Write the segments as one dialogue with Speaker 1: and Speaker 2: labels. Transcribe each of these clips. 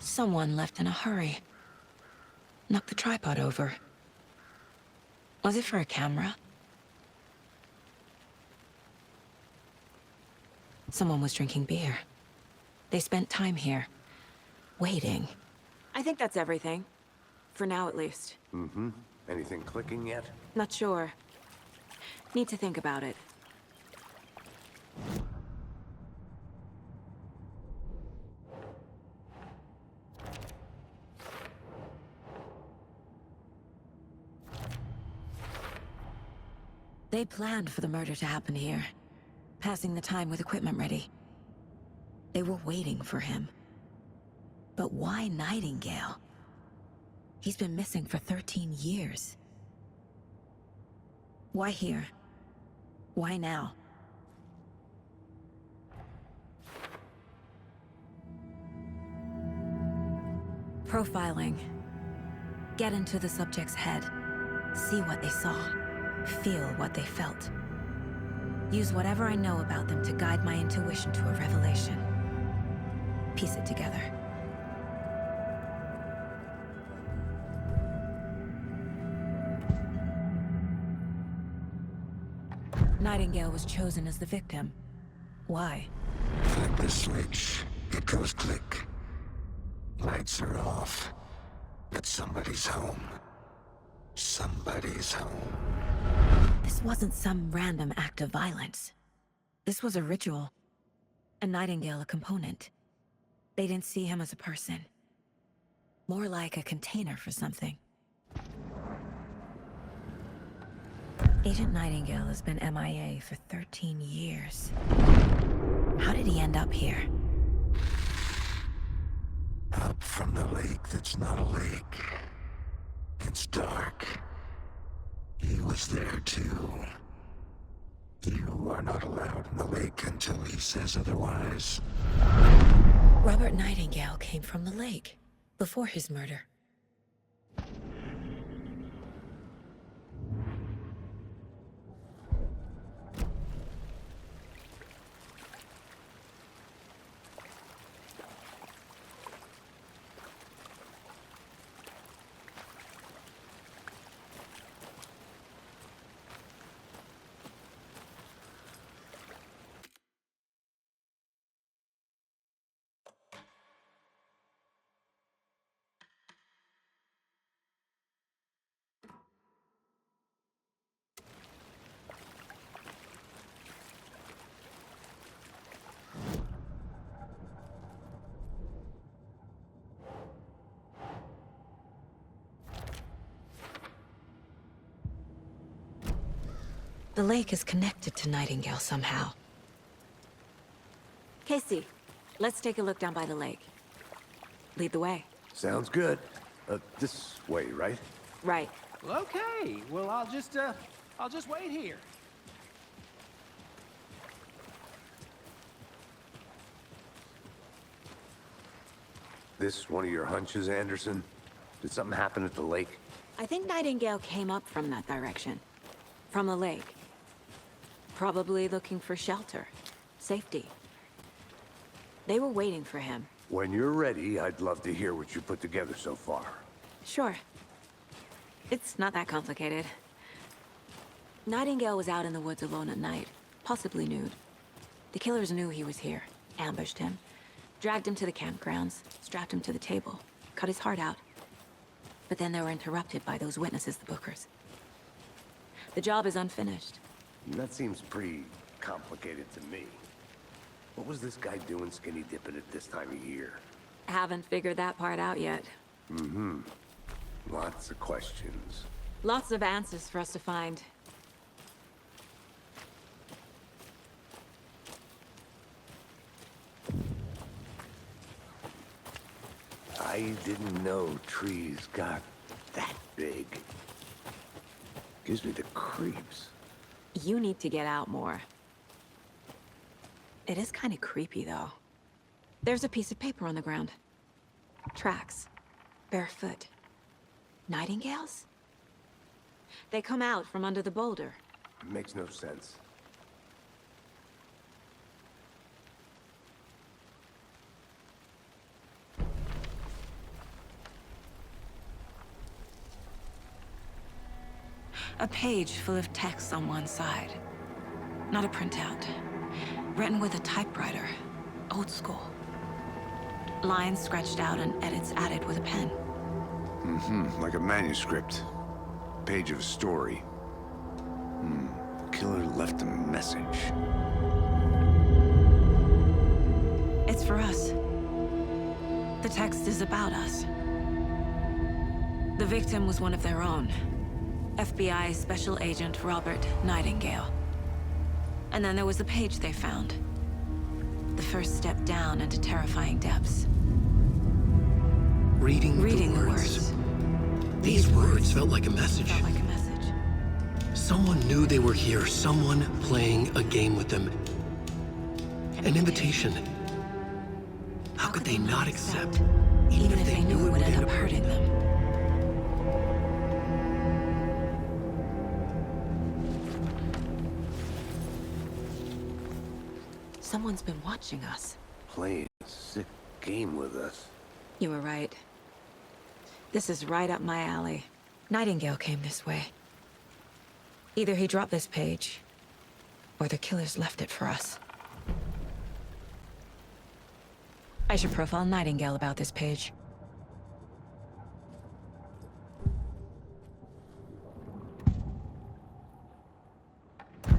Speaker 1: Someone left in a hurry. Knocked the tripod over. Was it for a camera? Someone was drinking beer. They spent time here, waiting. I think that's everything. For now, at least.
Speaker 2: Mm-hmm. Anything clicking yet?
Speaker 1: Not sure. Need to think about it. They planned for the murder to happen here, passing the time with equipment ready. They were waiting for him. But why Nightingale? He's been missing for 13 years. Why here? Why now? Profiling. Get into the subject's head. See what they saw. Feel what they felt. Use whatever I know about them to guide my intuition to a revelation. Piece it together. Nightingale was chosen as the victim. Why?
Speaker 3: Flip the switch. It goes click. Lights are off. But somebody's home. Somebody's home.
Speaker 1: This wasn't some random act of violence. This was a ritual. And Nightingale a component. They didn't see him as a person. More like a container for something. Agent Nightingale has been MIA for 13 years. How did he end up here?
Speaker 3: Up from the lake that's not a lake. It's dark. He was there too. You are not allowed in the lake until he says otherwise.
Speaker 1: Robert Nightingale came from the lake, before his murder. The lake is connected to Nightingale somehow. Casey, let's take a look down by the lake. Lead the way.
Speaker 2: Sounds good. This way, right?
Speaker 1: Right.
Speaker 4: Well, okay. Well, I'll just wait here.
Speaker 2: This one of your hunches, Anderson? Did something happen at the lake?
Speaker 1: I think Nightingale came up from that direction. From the lake. Probably looking for shelter. Safety. They were waiting for him.
Speaker 2: When you're ready, I'd love to hear what you put together so far.
Speaker 1: Sure. It's not that complicated. Nightingale was out in the woods alone at night, possibly nude. The killers knew he was here, ambushed him, dragged him to the campgrounds, strapped him to the table, cut his heart out. But then they were interrupted by those witnesses, the Bookers. The job is unfinished.
Speaker 2: That seems pretty complicated to me. What was this guy doing skinny dipping at this time of year?
Speaker 1: Haven't figured that part out yet.
Speaker 2: Mm-hmm. Lots of questions.
Speaker 1: Lots of answers for us to find.
Speaker 2: I didn't know trees got that big. Gives me the creeps.
Speaker 1: You need to get out more. It is kind of creepy, though. There's a piece of paper on the ground. Tracks. Barefoot. Nightingales? They come out from under the boulder.
Speaker 2: Makes no sense.
Speaker 1: A page full of text on one side. Not a printout. Written with a typewriter. Old school. Lines scratched out and edits added with a pen.
Speaker 3: Like a manuscript. Page of a story. The killer left a message.
Speaker 1: It's for us. The text is about us. The victim was one of their own. FBI Special Agent Robert Nightingale. And then there was the page they found. The first step down into terrifying depths.
Speaker 5: Reading
Speaker 1: the words.
Speaker 5: These words felt like a message.
Speaker 1: Felt like a message.
Speaker 5: Someone knew they were here, someone playing a game with them. An invitation. How could they not accept, even if they knew it would end up hurting them?
Speaker 1: Someone's been watching us.
Speaker 2: Playing a sick game with us.
Speaker 1: You were right. This is right up my alley. Nightingale came this way. Either he dropped this page, or the killers left it for us. I should profile Nightingale about this page.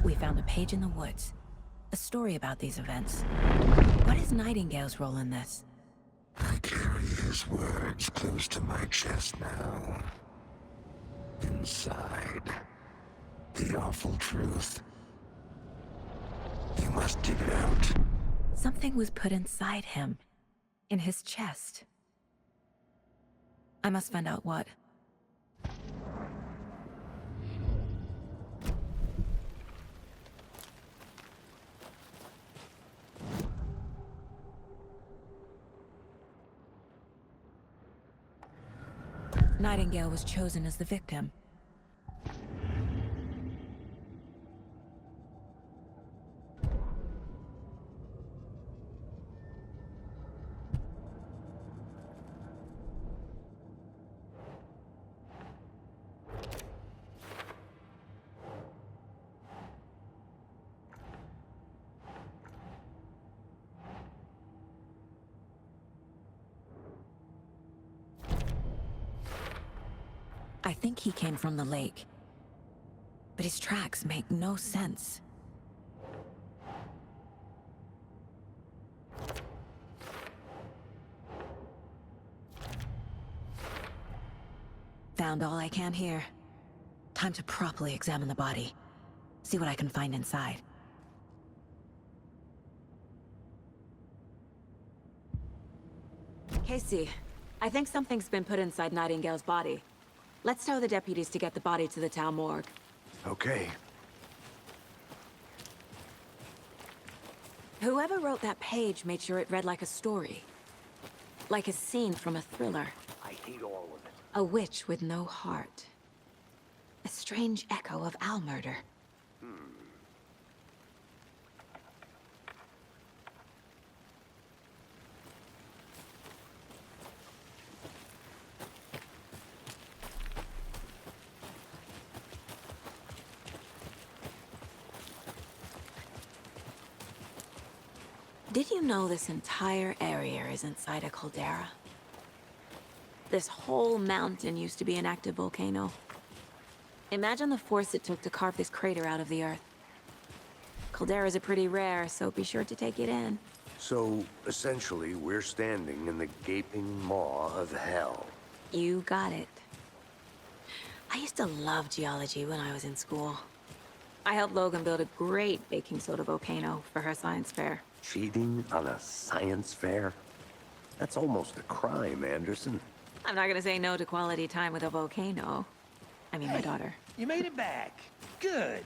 Speaker 1: We found a page in the woods. A story about these events. What is Nightingale's role in this?
Speaker 3: I carry his words close to my chest now. Inside, the awful truth. You must dig it out.
Speaker 1: Something was put inside him. In his chest. I must find out what. Nightingale was chosen as the victim. I think he came from the lake. But his tracks make no sense. Found all I can here. Time to properly examine the body. See what I can find inside. Casey, I think something's been put inside Nightingale's body. Let's tell the deputies to get the body to the town morgue.
Speaker 2: Okay.
Speaker 1: Whoever wrote that page made sure it read like a story. Like a scene from a thriller.
Speaker 2: I hate all of it.
Speaker 1: A witch with no heart. A strange echo of owl murder. Did you know this entire area is inside a caldera? This whole mountain used to be an active volcano. Imagine the force it took to carve this crater out of the earth. Calderas are pretty rare, so be sure to take it in.
Speaker 2: So, essentially, we're standing in the gaping maw of hell.
Speaker 1: You got it. I used to love geology when I was in school. I helped Logan build a great baking soda volcano for her science fair.
Speaker 2: Cheating on a science fair? That's almost a crime, Anderson.
Speaker 1: I'm not gonna say no to quality time with a volcano. I mean, my daughter.
Speaker 4: You made it back. Good.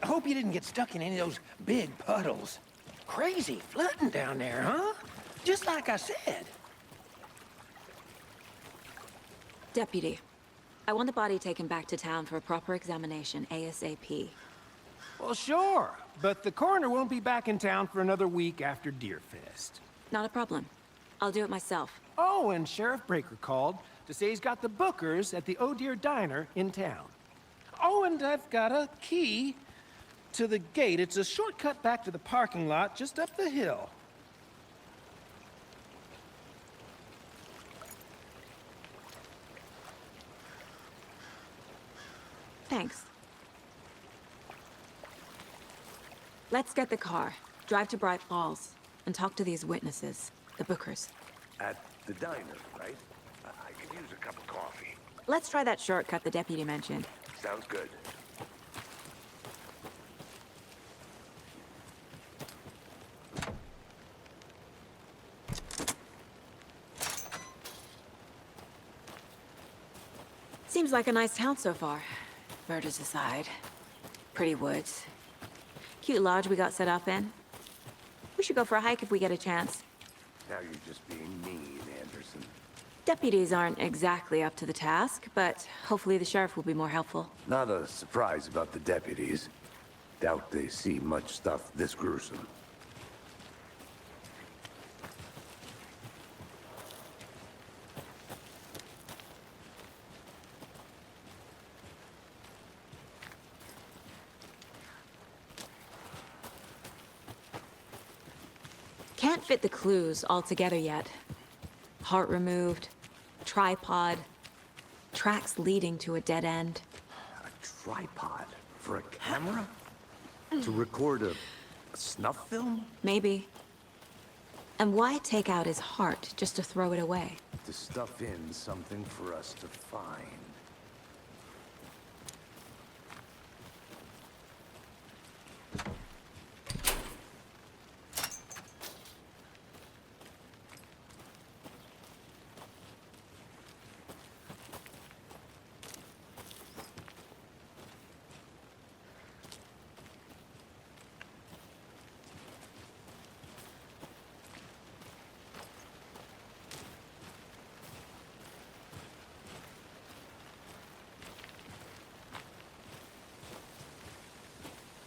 Speaker 4: I hope you didn't get stuck in any of those big puddles. Crazy flooding down there, huh? Just like I said.
Speaker 1: Deputy, I want the body taken back to town for a proper examination ASAP.
Speaker 4: Well, sure. But the coroner won't be back in town for another week after Deerfest.
Speaker 1: Not a problem. I'll do it myself.
Speaker 4: Oh, and Sheriff Breaker called to say he's got the bookers at the Oh Dear Diner in town. Oh, and I've got a key to the gate. It's a shortcut back to the parking lot just up the hill.
Speaker 1: Thanks. Let's get the car, drive to Bright Falls, and talk to these witnesses, the Bookers.
Speaker 2: At the diner, right? I could use a cup of coffee.
Speaker 1: Let's try that shortcut the deputy mentioned.
Speaker 2: Sounds good.
Speaker 1: Seems like a nice town so far. Murders aside. Pretty woods. Cute lodge we got set up in. We should go for a hike if we get a chance.
Speaker 2: Now you're just being mean, Anderson.
Speaker 1: Deputies aren't exactly up to the task, but hopefully the sheriff will be more helpful.
Speaker 2: Not a surprise about the deputies. Doubt they see much stuff this gruesome.
Speaker 1: Can't fit the clues all together yet. Heart removed, tripod, tracks leading to a dead end.
Speaker 2: A tripod? For a camera? To record a snuff film?
Speaker 1: Maybe. And why take out his heart just to throw it away?
Speaker 2: To stuff in something for us to find.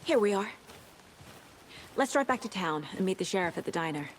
Speaker 1: Here we are. Let's drive back to town and meet the sheriff at the diner.